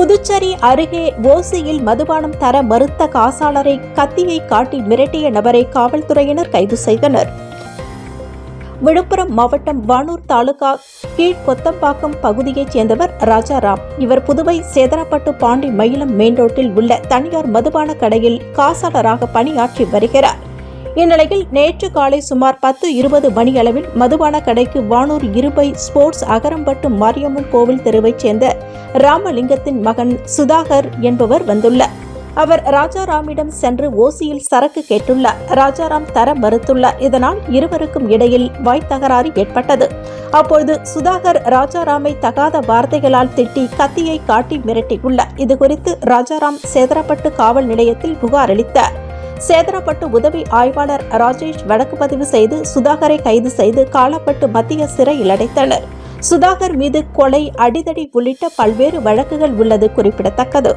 புதுச்சேரி அருகே ஓசியில் மதுபானம் தர மறுத்த காசாளரை கத்தியை காட்டி மிரட்டிய நபரை காவல்துறையினர் கைது செய்தனர். விழுப்புரம் மாவட்டம் வானூர் தாலுகா கீழ்கொத்தம்பாக்கம் பகுதியைச் சேர்ந்தவர் ராஜாராம். இவர் புதுவை சேதராப்பட்டு பாண்டி மயிலம் மெயின் ரோட்டில் உள்ள தனியார் மதுபான கடையில் காசாளராக பணியாற்றி வருகிறார். இந்நிலையில் நேற்று காலை சுமார் 10:20 மணியளவில் மதுபான கடைக்கு வானூர் இருபை ஸ்போர்ட்ஸ் அகரம்பட்டு மாரியம்மன் கோவில் தெருவைச் சேர்ந்த ராமலிங்கத்தின் மகன் சுதாகர் என்பவர் வந்துள்ளார். அவர் ராஜாராமிடம் சென்று ஓசியில் சரக்கு கேட்டுள்ளார். ராஜாராம் தர மறுத்துள்ளார். இதனால் இருவருக்கும் இடையில் வாய் தகராறு ஏற்பட்டது. அப்பொழுது சுதாகர் ராஜாராமை தகாத வார்த்தைகளால் திட்டி கத்தியை காட்டி மிரட்டியுள்ளார். இதுகுறித்து ராஜாராம் சேதராப்பட்டு காவல் நிலையத்தில் புகார் அளித்தார். சேதராப்பட்டு உதவி ஆய்வாளர் ராஜேஷ் வழக்கு பதிவு செய்து சுதாகரை கைது செய்து காலாப்பட்டு மத்திய சிறையில் அடைத்தனர். சுதாகர் மீது கொலை, அடிதடி உள்ளிட்ட பல்வேறு வழக்குகள் உள்ளது குறிப்பிடத்தக்கது.